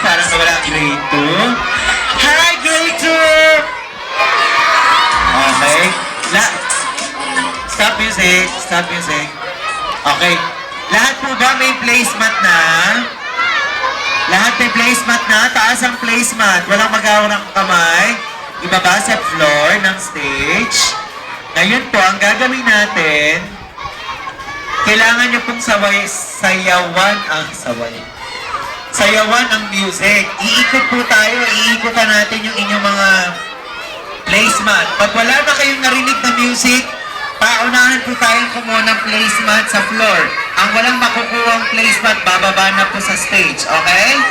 Parang nawala ang grade 2. Hi, grade 2! Okay. Stop music. Stop music. Okay. Lahat po ba may placemat na? Lahat may placemat na? Taas ang placemat. Walang mag-awak ng kamay. Ibaba sa floor ng stage. Ngayon po, ang gagawin natin, kailangan nyo pong sayawan ang music. Iikot po tayo, iikutan natin yung inyong mga placemat. Pag wala na kayong narinig na music, paunahan po tayong kumuha ng placemat sa floor. Ang walang makukuhang placemat, bababa na po sa stage, okay?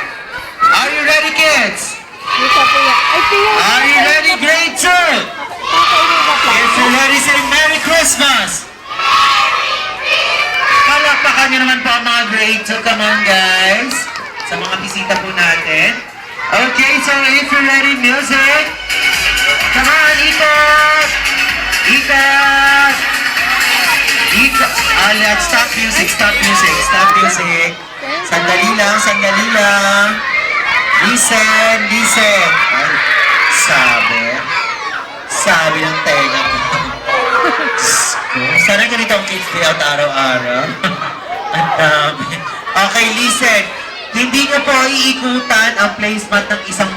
Are you ready, kids? Are you ready, grade 2? If you're ready, say Merry Christmas! Palakpakan nyo naman po ang mga grade 2. Come on, guys. Sa mga bisita po natin. Okay, so if you're ready, music. Come on, ikot! Ikot! Ikot! Let's stop music, stop music, stop music. Sandali lang, sandali lang. Listen, listen. Ay, sabi ng tenga ko. Sana ganito ang kids day out araw-araw. Ang dami. Okay, listen. Hindi nyo po iikutan ang placemat ng isang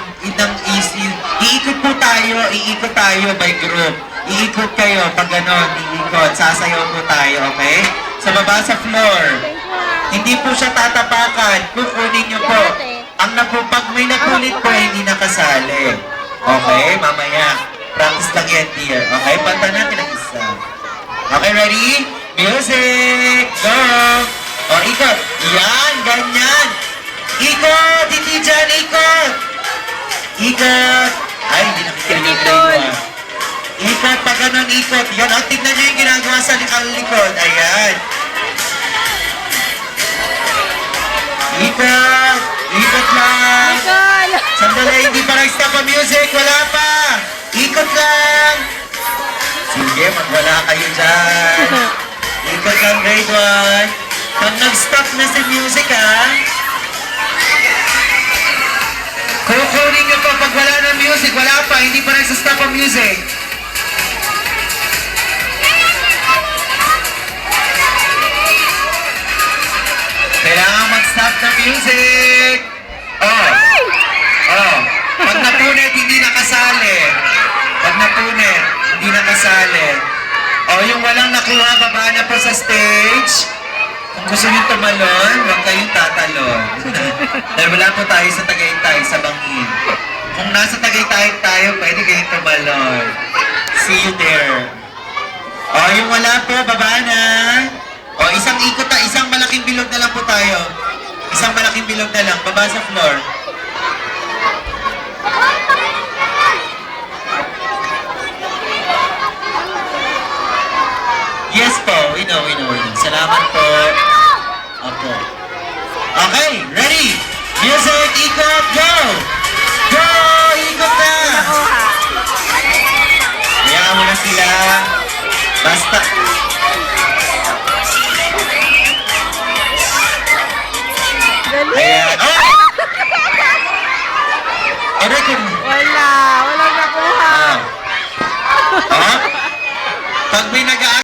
issue. Iikot tayo by group. Iikot kayo pag gano'n, iikot. Sasayaw po tayo, okay? Sa baba sa floor. Hindi po siya tatapakan. Kukunin nyo po. Pag may nakulit po, hindi nakasali. Okay, mamaya. Practice lang yan, dear. Okay, panta natin ang isa. Okay, ready? Music! Go! O, ikot. Yan, ganyan. Ikot! Hindi dyan, ikot! Ikot! Ay, hindi nakikinig na yun. Ikot, pag ganun, ikot. Yan, o, tignan nyo yung ginagawa sa likod. Ayan. Ikot! Ikot lang! Sandali, hindi pa nag-stop ang music. Wala pa! Ikot lang! Sige, magwala kayo dyan. Ikot lang, grade 1. Pag nag-stop na si music, ha? Kukunin nyo po pag wala na music. Wala pa, hindi pa nag-stop ang music. Kailangan mag-stop na music. Oh. Oh. Pag napunit, hindi nakasali. Pag napunit, hindi nakasali. O, yung walang nakuha, baba na po sa stage. Kung gusto nyo tumalon, huwag kayong tatalon. Dahil wala po tayo sa Tagaytay, sa Bangin. Kung nasa Tagaytay tayo, pwede kayong tumalon. See you there. O, yung wala po, baba na. O, isang ikot na, isang malaking bilog na lang po tayo. Isang malaking bilog na lang, baba sa floor. Yes po, we know. Salamat po. Opo. Okay, ready? Music, ikot, go! Go! Ikot na! Hayaan mo na sila. Basta. Ayan. Oh! Walang nakuha. Oh? Pag may nag